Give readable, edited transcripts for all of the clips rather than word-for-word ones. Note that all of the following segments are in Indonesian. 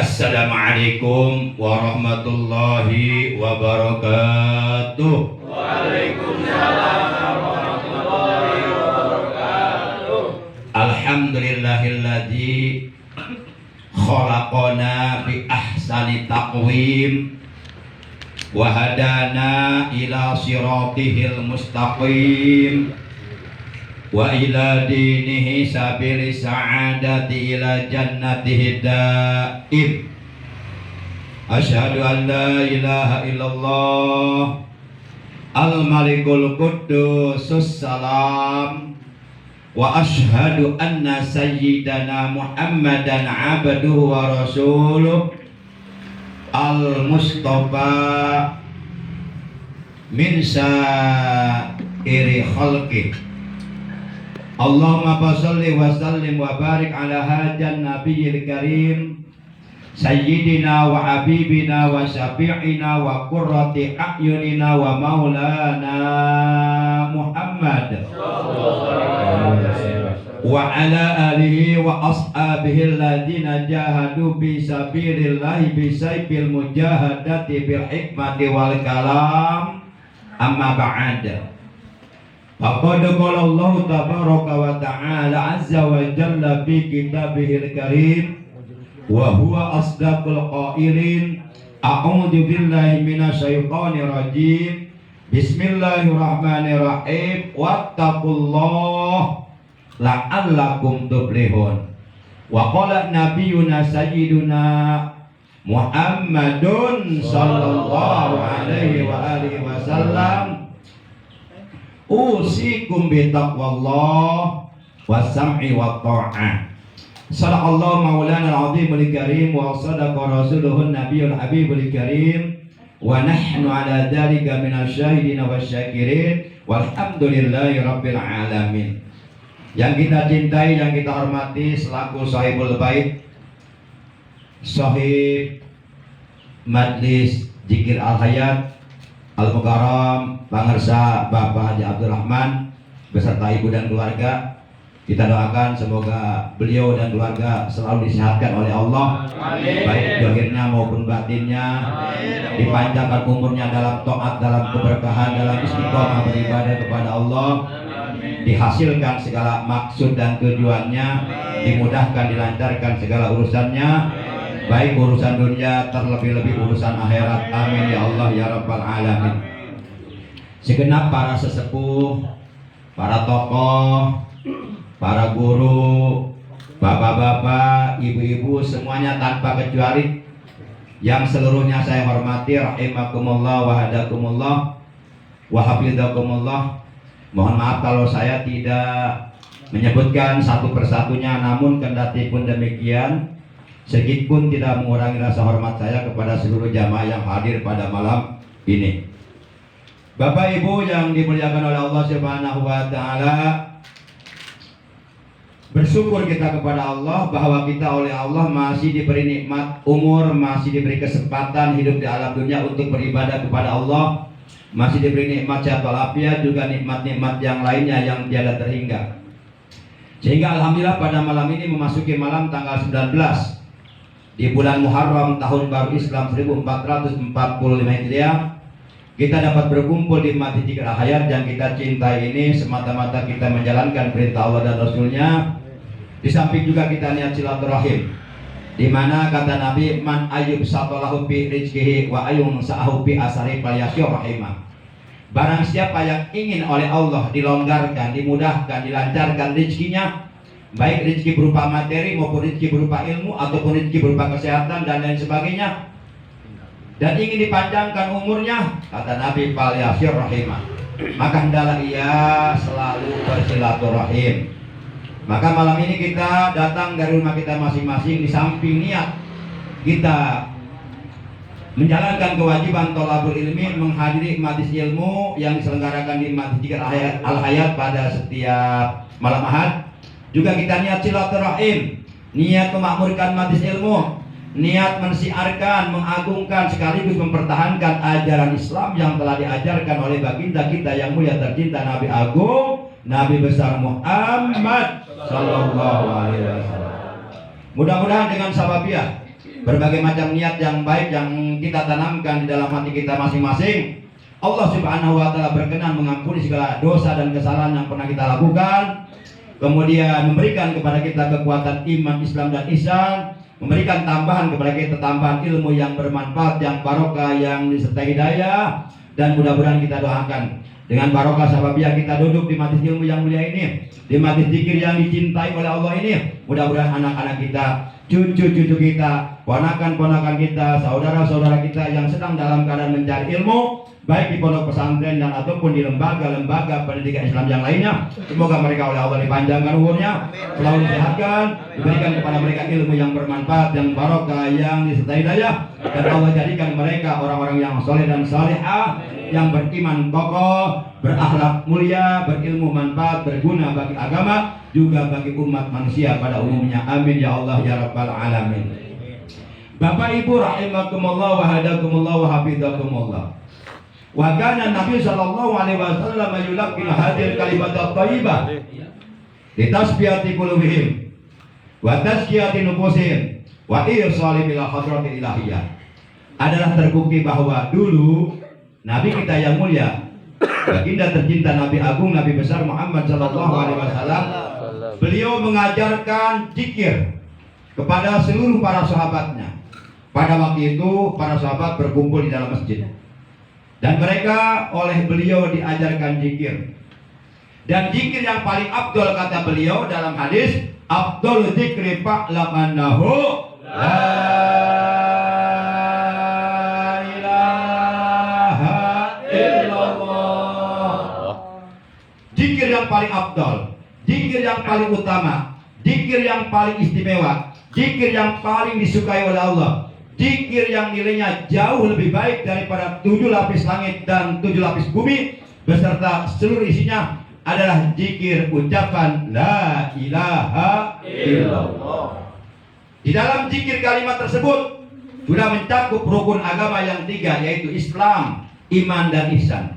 Assalamualaikum warahmatullahi wabarakatuh. Waalaikumsalam warahmatullahi wabarakatuh. Alhamdulillahilladzi khalaqana bi ahsani taqwim wa hadana ila siratihil mustaqim wa ila dinihi sabili sa'adati ila jannatihi daim. Asyhadu an la ilaha illallah al-malikul quddusus salam wa asyhadu anna sayyidana Muhammadan abduhu wa rasuluh al-mustafa min sa'iri khalqih. Allahumma shalli wa sallim wa barik ala hajan nabiyil karim sayyidina wa habibina wa syafi'ina wa qurrati a'yunina wa maulana Muhammad wa ala alihi wa ashabihi alladhina jahadu bi sabilillahi bi sayfil mujahadati bil hikmati wal kalam. Amma ba'da. Faqad qala Allah tabaraka wa ta'ala azza wa jalla fi kitabihil karim wa huwa asdaqul qailin. A'udzu billahi minasyaitonir rajim. Bismillahirrahmanirrahim. Wattaqullah la'allakum tuflihun. Wa qala nabiyyuna sayyiduna Muhammadun sallallahu alaihi wa alihi wasallam usikum bi taqwallah was-sam'i wat-tha'ah. Sadaqallahu maulana al-azimul karim wa sadaqa rasuluhun nabiyul habibul karim wa nahnu ala dzalika minasyahidin wasyakirin walhamdulillahi rabbil alamin. Yang kita cintai, yang kita hormati selaku sahibul bait, sahib majlis Zikir Al-Hayat Al-Mukarram Pangarsa Bapak Haji Abdurrahman beserta ibu dan keluarga, kita doakan semoga beliau dan keluarga selalu disehatkan oleh Allah. Amin. Baik zahirnya maupun batinnya. Amin. Dipanjangkan umurnya dalam taat, dalam keberkahan, dalam istiqomah beribadah kepada Allah. Amin. Dihasilkan segala maksud dan tujuannya. Amin. Dimudahkan, dilancarkan segala urusannya. Amin. Baik urusan dunia, terlebih-lebih urusan akhirat. Amin ya Allah ya Rabbal alamin. Segenap para sesepuh, para tokoh, para guru, bapak-bapak, ibu-ibu, semuanya tanpa kecuali, yang seluruhnya saya hormati, rahimakumullah wa hadakumullah wa hafizakumullah. Mohon maaf kalau saya tidak menyebutkan satu persatunya, namun kendati pun demikian, sedikit pun tidak mengurangi rasa hormat saya kepada seluruh jamaah yang hadir pada malam ini. Bapak Ibu yang dimuliakan oleh Allah Subhanahu wa taala, bersyukur kita kepada Allah bahwa kita oleh Allah masih diberi nikmat umur, masih diberi kesempatan hidup di alam dunia untuk beribadah kepada Allah, masih diberi nikmat sehat walafiat, juga nikmat-nikmat yang lainnya yang tiada terhingga. Sehingga alhamdulillah pada malam ini memasuki malam tanggal 19 di bulan Muharram tahun baru Islam 1445 Hijriah, kita dapat berkumpul di Masjid Zikir Al-Hayat yang kita cintai ini semata-mata kita menjalankan perintah Allah dan Rasulnya. Di samping juga kita niat silaturahim, di mana kata Nabi, man ayyub satalahu bi rizqihi wa ayyun sa'ahu bi asari falyashur rahimah. Barang siapa yang ingin oleh Allah dilonggarkan, dimudahkan, dilancarkan rezekinya, baik rezeki berupa materi maupun rezeki berupa ilmu ataupun rezeki berupa kesehatan dan lain sebagainya, dan ingin dipanjangkan umurnya, kata Nabi, falyashur rahimah, maka hendaklah ia selalu bersilaturahim. Maka malam ini kita datang dari rumah kita masing-masing, di samping niat kita menjalankan kewajiban thalabul ilmi, menghadiri majlis ilmu yang diselenggarakan di Masjid Zikir Al-Hayat pada setiap malam Ahad. Juga kita niat silaturahim, niat memakmurkan majlis ilmu, niat mensiarkan, mengagungkan sekaligus mempertahankan ajaran Islam yang telah diajarkan oleh baginda kita yang mulia tercinta, Nabi Agung, Nabi besar Muhammad Sallallahu Alaihi Wasallam. Mudah-mudahan dengan sababiah berbagai macam niat yang baik yang kita tanamkan di dalam hati kita masing-masing, Allah Subhanahu wa Ta'ala berkenan mengampuni segala dosa dan kesalahan yang pernah kita lakukan, kemudian memberikan kepada kita kekuatan iman, Islam dan ihsan, memberikan tambahan kepada kita tambahan ilmu yang bermanfaat, yang barokah, yang disertai hidayah, dan mudah-mudahan kita doakan dengan barokah sababiah kita duduk di majlis ilmu yang mulia ini, di majlis zikir yang dicintai oleh Allah ini. Mudah-mudahan anak-anak kita, cucu-cucu kita, ponakan-ponakan kita, saudara-saudara kita yang sedang dalam keadaan mencari ilmu, baik di pondok pesantren dan ataupun di lembaga-lembaga pendidikan Islam yang lainnya, semoga mereka oleh Allah dipanjangkan umurnya, selalu disehatkan, diberikan kepada mereka ilmu yang bermanfaat, yang barokah, yang disertai hidayah, dan Allah jadikan mereka orang-orang yang soleh dan salihah, yang beriman kokoh, berakhlak mulia, berilmu manfaat, berguna bagi agama, juga bagi umat manusia pada umumnya. Amin ya Allah ya Rabbal Alamin. Bapak Ibu rahimakumullah wa hadakumullah wa hafizakumullah. Wa kana Nabi sallallahu alaihi wasallam yulaqin hadil kalimat at-thayyibah li tasbiyati qulubihim wa tazkiyati nufusihim wa irsali ila hadratil ilahiyah. Adalah terbukti bahwa dulu Nabi kita yang mulia, baginda tercinta, Nabi agung, Nabi besar Muhammad sallallahu alaihi wasallam, beliau mengajarkan zikir kepada seluruh para sahabatnya. Pada waktu itu para sahabat berkumpul di dalam masjid, dan mereka oleh beliau diajarkan zikir. Dan zikir yang paling afdol kata beliau dalam hadis, afdol zikri fa'lamannahu la ilaha illallah. Zikir yang paling afdol, zikir yang paling utama, zikir yang paling istimewa, zikir yang paling disukai oleh Allah, zikir yang nilainya jauh lebih baik daripada 7 lapis langit dan 7 lapis bumi beserta seluruh isinya, adalah zikir ucapan la ilaha illallah. Di dalam zikir kalimat tersebut sudah mencakup rukun agama yang 3, yaitu Islam, iman dan ihsan.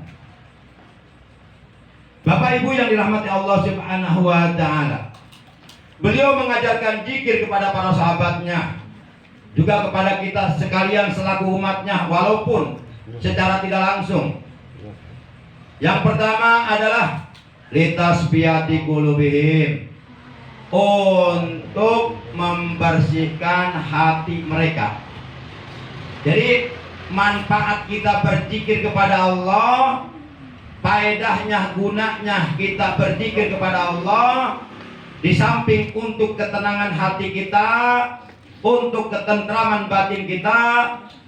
Bapak Ibu yang dirahmati Allah Subhanahu wa Ta'ala, beliau mengajarkan zikir kepada para sahabatnya, juga kepada kita sekalian selaku umatnya, walaupun secara tidak langsung. Yang pertama adalah litasbiyati qulubihim, untuk membersihkan hati mereka. Jadi manfaat kita berzikir kepada Allah, faedahnya, gunanya kita berzikir kepada Allah, di samping untuk ketenangan hati kita, untuk ketentraman batin kita,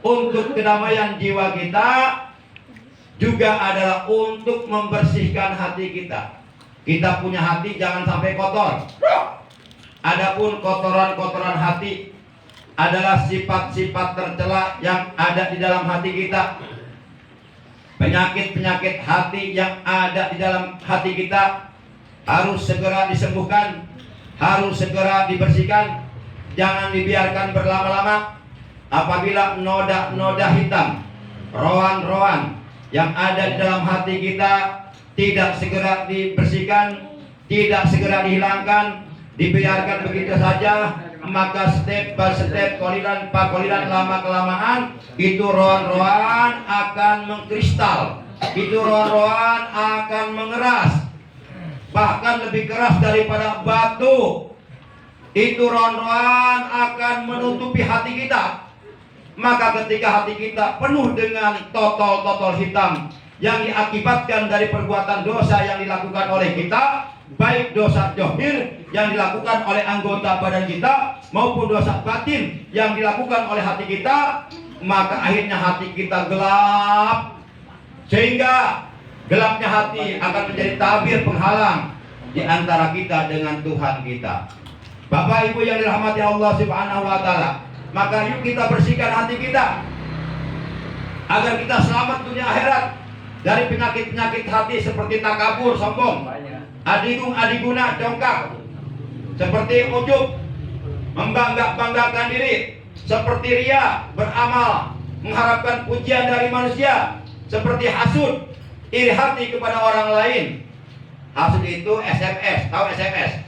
untuk kedamaian jiwa kita, juga adalah untuk membersihkan hati kita. Kita punya hati jangan sampai kotor. Adapun kotoran-kotoran hati adalah sifat-sifat tercela yang ada di dalam hati kita. Penyakit-penyakit hati yang ada di dalam hati kita harus segera disembuhkan, harus segera dibersihkan. Jangan dibiarkan berlama-lama. Apabila noda-noda hitam, roan-roan yang ada di dalam hati kita tidak segera dibersihkan, tidak segera dihilangkan, dibiarkan begitu saja, maka step by step, koliran pak koliran, lama-kelamaan itu roan-roan akan mengkristal, itu roan-roan akan mengeras, bahkan lebih keras daripada batu. Itu roan-roan akan menutupi hati kita. Maka ketika hati kita penuh dengan totol-totol hitam yang diakibatkan dari perbuatan dosa yang dilakukan oleh kita, baik dosa zahir yang dilakukan oleh anggota badan kita maupun dosa batin yang dilakukan oleh hati kita, maka akhirnya hati kita gelap, sehingga gelapnya hati akan menjadi tabir penghalang di antara kita dengan Tuhan kita. Bapak Ibu yang dirahmati Allah Subhanahu wa Ta'ala, maka yuk kita bersihkan hati kita agar kita selamat dunia akhirat dari penyakit-penyakit hati seperti takabur, sombong, adigung, adiguna, congkak, seperti ujub, membangga-banggakan diri, seperti ria, beramal, mengharapkan pujian dari manusia, seperti hasud, iri hati kepada orang lain. Hasud itu SMS, tahu SMS?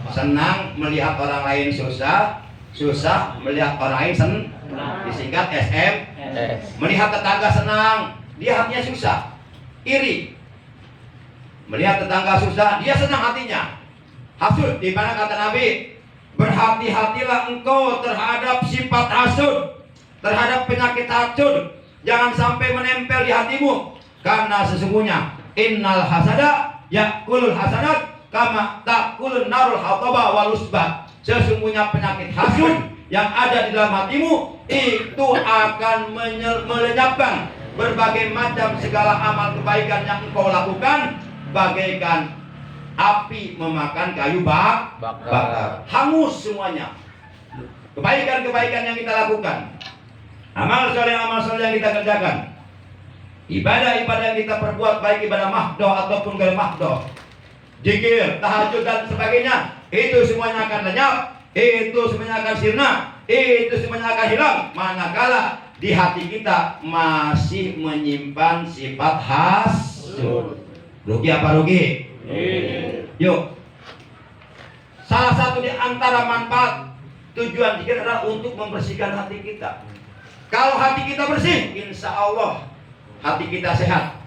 Senang melihat orang lain susah, susah, melihat orang lain disingkat SM. Melihat tetangga senang, dia hatinya susah, iri. Melihat tetangga susah, dia senang hatinya. Hasud, di mana kata Nabi, berhati-hatilah engkau terhadap sifat hasud, terhadap penyakit hasud. Jangan sampai menempel di hatimu, karena sesungguhnya innal hasada yakulul hasanat kama takulun narul hataba wal usbah. Sesungguhnya penyakit hasud yang ada di dalam hatimu itu akan melenyapkan berbagai macam segala amal kebaikan yang engkau lakukan, bagaikan api memakan kayu bakar, hangus semuanya. Kebaikan-kebaikan yang kita lakukan, amal soleh yang kita kerjakan, ibadah-ibadah yang kita perbuat, baik ibadah mahdoh ataupun ghair mahdoh, zikir, tahajud dan sebagainya, itu semuanya akan lenyap, itu semuanya akan sirna, itu semuanya akan hilang manakala di hati kita masih menyimpan sifat hasud. Rugi apa rugi? Yuk. Salah satu di antara manfaat tujuan zikir adalah untuk membersihkan hati kita. Kalau hati kita bersih, insya Allah hati kita sehat.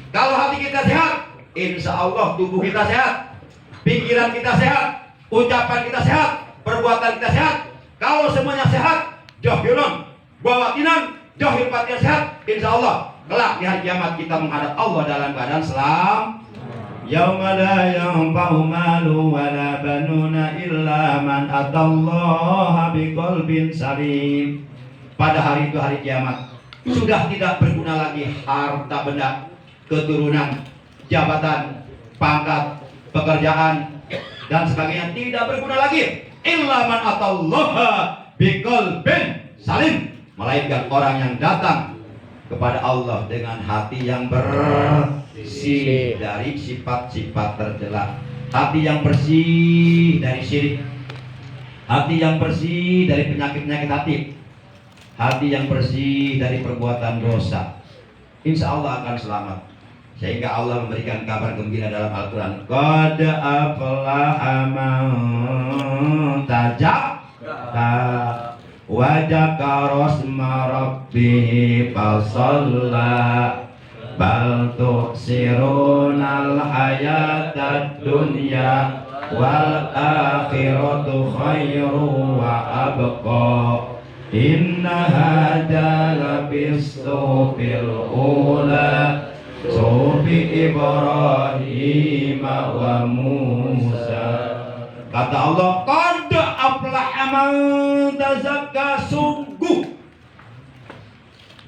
Kalau hati kita sehat, insya Allah tubuh kita sehat, pikiran kita sehat, ucapan kita sehat, perbuatan kita sehat. Kalau semuanya sehat, jahilun, bawatinan, jahil batin sehat, insya Allah kelak di hari kiamat kita menghadap Allah dalam keadaan selam. Yauma la yanfa'u malu wala banuna illa man atallaha biqalbin salim. Pada hari itu, hari kiamat, sudah tidak berguna lagi harta benda, keturunan, jabatan, pangkat, pekerjaan dan sebagainya, tidak berguna lagi illa man atallaha biqalbin salim, melainkan orang yang datang kepada Allah dengan hati yang bersih dari sifat-sifat tercela, hati yang bersih dari syirik, hati yang bersih dari penyakit-penyakit hati, hati yang bersih dari perbuatan dosa. Insya Allah akan selamat. Sehingga Allah memberikan kabar gembira dalam Al-Quran, qad aflaha man tazakka wa dzakara isma rabbih fasalla bal tu'sirunal hayatad dunya wal akhiratu khairu wa abqa inna hadza labis suhufil ula suhufi Ibrahim wa Musa. Kata Allah, qad aflaha man tazakka, sungguh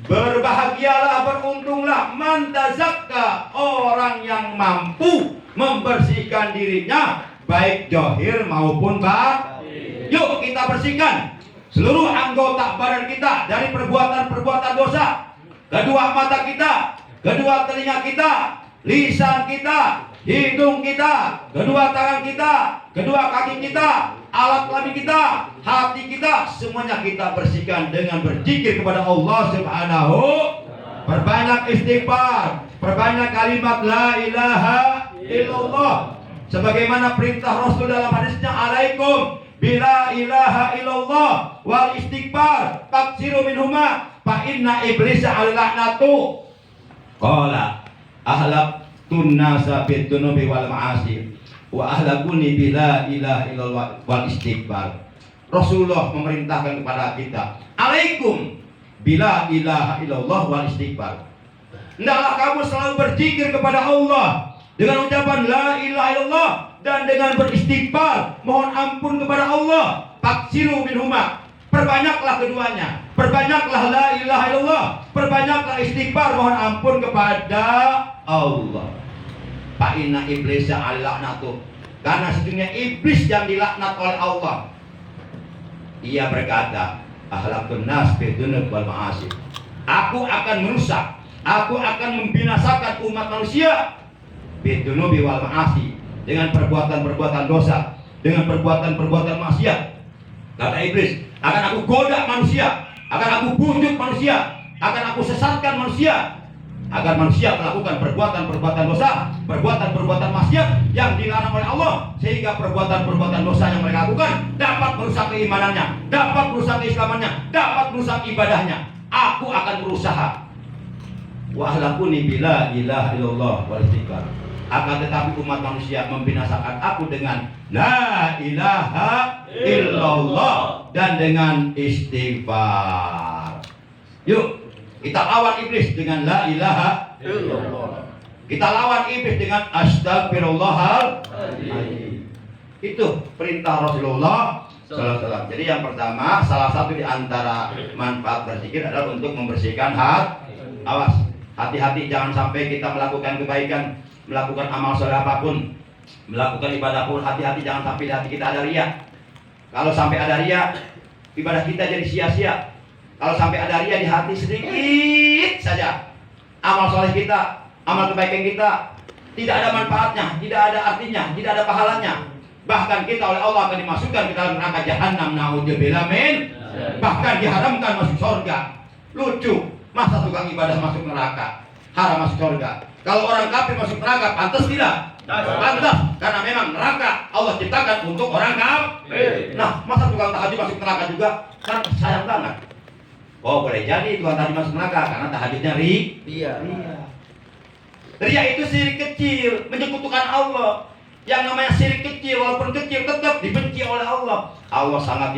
berbahagialah, beruntunglah man tazakka, orang yang mampu membersihkan dirinya baik zahir maupun batin. Yuk kita bersihkan seluruh anggota badan kita dari perbuatan-perbuatan dosa. Kedua mata kita, kedua telinga kita, lisan kita, hidung kita, kedua tangan kita, kedua kaki kita, alat kelamin kita, hati kita, semuanya kita bersihkan dengan berzikir kepada Allah Subhanahu. Perbanyak istighfar, perbanyak kalimat la ilaha illallah, sebagaimana perintah Rasul dalam hadisnya, alaikum bila ilaha illallah wal istighfar taksiru minhuma fa inna iblisa al-la'natu. Qala ahlaqtun nasa bid-dunubi wal ma'asi wa ahlakuni bila ilaha illallah wal istighfar. Rasulullah memerintahkan kepada kita, alaikum bila ilaha illallah wal istighfar. Hendaklah kamu selalu berzikir kepada Allah dengan ucapan la ilaha illallah dan dengan beristighfar, mohon ampun kepada Allah. Taksiru minhuma, perbanyaklah keduanya, perbanyaklah la ilaha illallah, perbanyaklah istighfar, mohon ampun kepada Allah. Fa inna iblisa al-la'natu, karena sesungguhnya iblis yang dilaknat oleh Allah. Ia berkata, ahlakun nas bidunub wal ma'asih, aku akan merusak, aku akan membinasakan umat manusia bidunubi wal ma'asih, dengan perbuatan-perbuatan dosa, dengan perbuatan-perbuatan maksiat. Kata iblis, akan aku goda manusia, akan aku bujuk manusia, akan aku sesatkan manusia agar manusia melakukan perbuatan-perbuatan dosa, perbuatan-perbuatan maksiat yang dilarang oleh Allah, sehingga perbuatan-perbuatan dosa yang mereka lakukan dapat merusak keimanannya, dapat merusak keislamannya, dapat merusak ibadahnya. Aku akan berusaha. Wa ahlakuni bila ilaha illallah wal istighfar. Akan tetapi umat manusia membinasakan aku dengan la ilaha illallah dan dengan istighfar. Yuk, kita lawan iblis dengan la ilaha illallah. Kita lawan iblis dengan astagfirullahaladzim. Itu perintah Rasulullah sallallahu alaihi wasallam. Jadi yang pertama, salah satu di antara manfaat berzikir adalah untuk membersihkan hati. Awas, hati-hati jangan sampai kita melakukan kebaikan, melakukan amal soleh apapun, melakukan ibadah pun, hati-hati jangan sampai di hati kita ada riya. Kalau sampai ada riya, ibadah kita jadi sia-sia. Kalau sampai ada riya di hati sedikit saja, amal soleh kita, amal kebaikan kita tidak ada manfaatnya, tidak ada artinya, tidak ada pahalanya. Bahkan kita oleh Allah akan dimasukkan ke dalam neraka jahanam, naudzubillah min. Bahkan diharamkan masuk surga. Lucu, masa tukang ibadah masuk neraka, haram masuk surga. Kalau orang kafir masuk neraka, pantas tidak? Pantas, karena memang neraka Allah ciptakan untuk orang kafir. Nah, masa tukang tahajud masuk neraka juga? Kan sayang banget. Oh, boleh jadi tukang tahajud masuk neraka karena tahajudnya ria. Ria itu syirik kecil, menyekutukan Allah. Yang namanya syirik kecil, walaupun kecil tetap dibenci oleh Allah. Allah sangat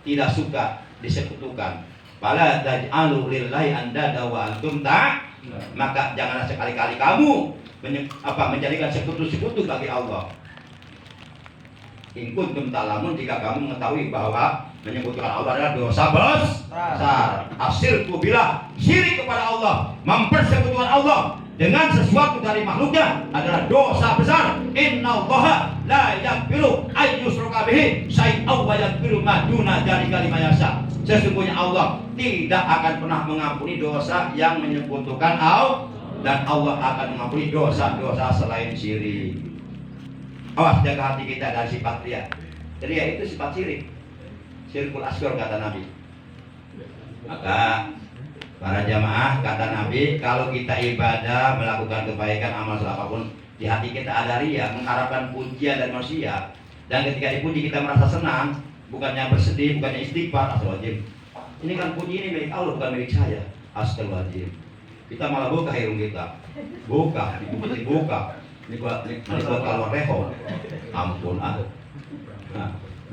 tidak suka disekutukan. Fala taj'alu lillahi andada wa antum maka janganlah sekali-kali kamu menjadikan sekutu-sekutu bagi Allah. In kuntum ta'lamun, jika kamu mengetahui bahwa menyekutukan Allah adalah dosa besar. Asyirku billah, syirik kepada Allah, mempersekutukan Allah dengan sesuatu dari makhluknya adalah dosa besar. Innallaha la yaghfiru ay yushraka bihi syai'an wa yaghfiru ma duna dzalika liman yasha. Sesungguhnya Allah tidak akan pernah mengampuni dosa yang menyekutukan Allah, dan Allah akan mengampuni dosa-dosa selain syirik. Awas, jaga hati kita dari sifat riya. Riya itu sifat syirik, syirkul asghar kata Nabi. Maka para jamaah, kata Nabi, kalau kita ibadah, melakukan kebaikan, amal apapun, di hati kita ada riya, mengharapkan pujian dari manusia, dan ketika dipuji kita merasa senang, bukannya bersedih, bukannya istighfar, astagfirullahaladzim. Ini kan puji ini milik Allah, bukan milik saya. Astagfirullahaladzim. Kita malah buka hidung kita, buka, dibuka. Ini buat keluar reho. Ampun ah.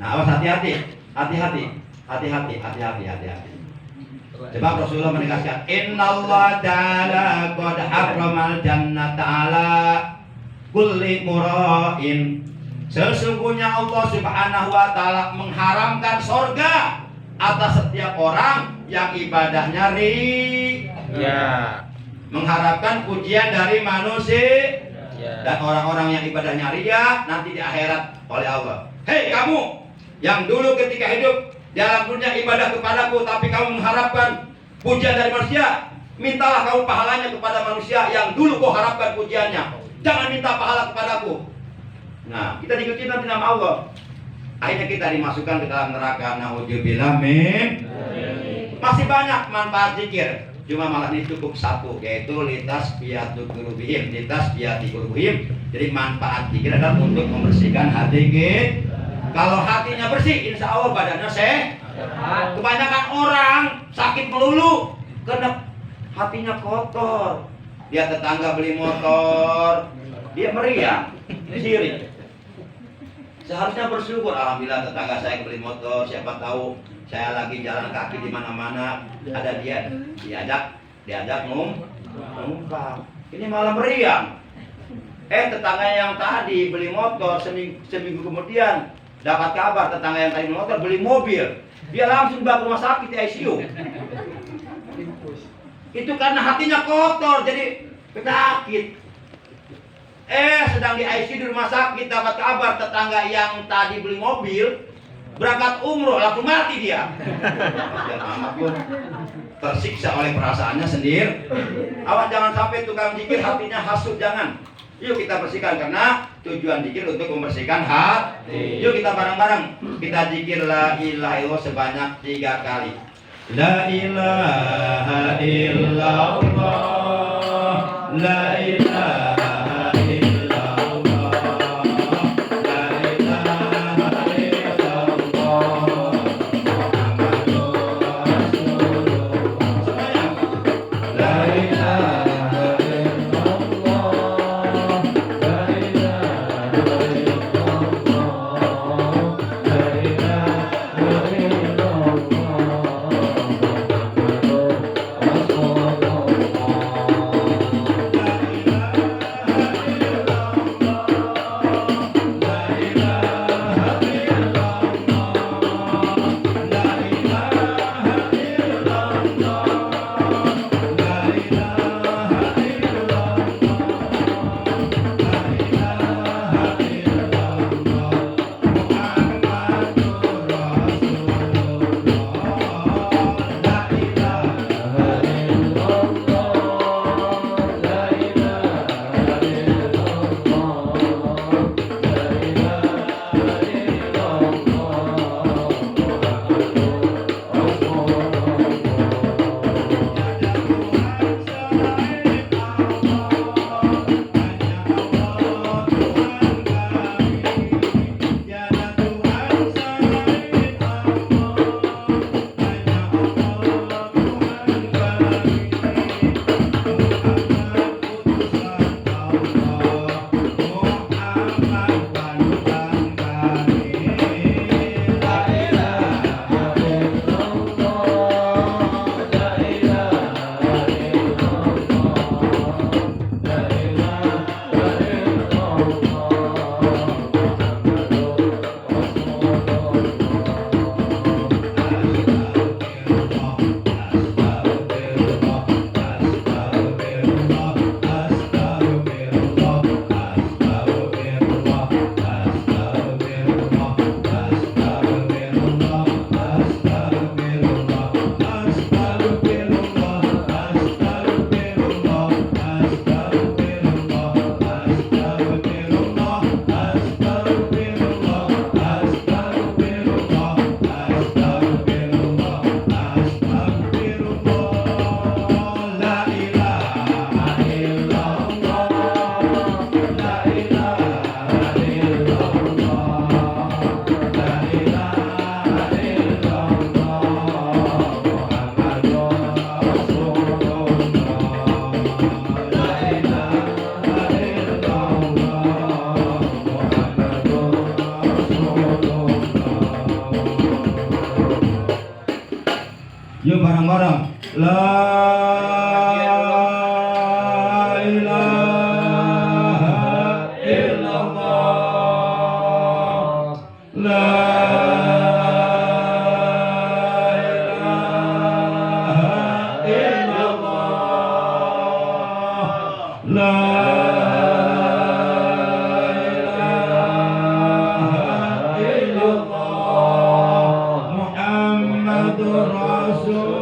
Nah, awas, hati-hati. Sebab Rasulullah menegaskan, Innallaha ta'ala qad harramal jannata 'ala kulli mura'in. Sesungguhnya Allah Subhanahu wa taala mengharamkan surga atas setiap orang yang ibadahnya riya. Mengharapkan pujian dari manusia. Dan orang-orang yang ibadahnya riya nanti di akhirat oleh Allah. Hei kamu yang dulu ketika hidup dalam dunia ibadah kepadaku, tapi kamu mengharapkan pujian dari manusia, mintalah kamu pahalanya kepada manusia yang dulu kau harapkan pujiannya. Jangan minta pahala kepadaku. Nah, kita diikuti nanti nama Allah. Akhirnya kita dimasukkan ke dalam neraka. Naudzubillah min. Masih banyak manfaat zikir. Cuma malah ini cukup satu, yaitu litasfiyatu qulubihim, litasfiyati qulubihim. Jadi manfaat zikir adalah untuk membersihkan hati kita. Kalau hatinya bersih, insya Allah badannya sehat. Kebanyakan orang sakit melulu karena hatinya kotor. Dia tetangga beli motor, dia meriah, sirik. Seharusnya bersyukur, alhamdulillah tetangga saya beli motor, siapa tahu saya lagi jalan kaki di mana-mana ada dia diajak numpang. Ini malah meriang. Tetangga yang tadi beli motor seminggu kemudian dapat kabar tetangga yang tadi beli motor beli mobil. Dia langsung dibawa ke rumah sakit di ICU. Itu karena hatinya kotor, jadi penyakit. Sedang di ICU di rumah sakit dapat kabar tetangga yang tadi beli mobil berangkat umroh langsung mati dia. Dan amat pun tersiksa oleh perasaannya sendiri. Awas jangan sampai tukang zikir hatinya hasut, jangan. Yuk kita bersihkan, karena tujuan zikir untuk membersihkan hati. Yuk kita bareng-bareng kita zikir la ilaha illallah sebanyak 3 kali. La ilaha illallah, la ilaha illallah, la ilaha illallah, Muhammadur Rasulullah. La ilaha illallah, la ilaha illallah, la ilaha Yuk bareng-bareng. La ilaha illallah. La ilaha illallah. La ilaha illallah. Muhammadur Rasulullah.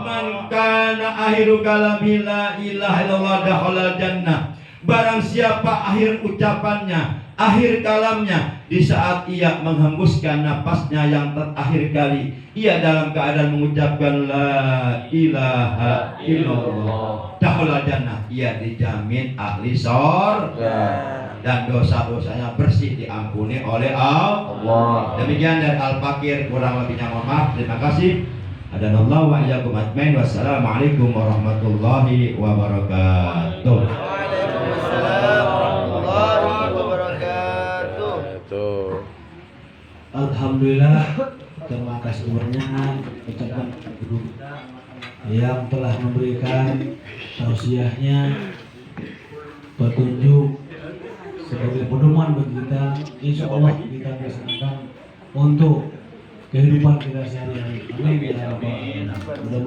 Man kana akhiru kalami la ilaha illallah dakhalal jannah. Barang siapa akhir ucapannya, akhir kalamnya, di saat ia menghembuskan napasnya yang terakhir kali, ia dalam keadaan mengucapkan la ilaha illallah, dakhalal jannah, ia dijamin ahli surga dan dosa-dosanya bersih diampuni oleh Allah. Demikian dari Al-Fakir, kurang lebihnya mohon maaf. Terima kasih. Adanallahu wa iyyakum ajmain. Wassalamualaikum warahmatullahi wabarakatuh. Alhamdulillah, terima kasih banyak ucapan guru yang telah memberikan tausiahnya, petunjuk sebagai pedoman bagi kita. Insya Allah kita laksanakan untuk kehidupan kita sehari-hari. Amin ya rabbal alamin. Mudah-mudahan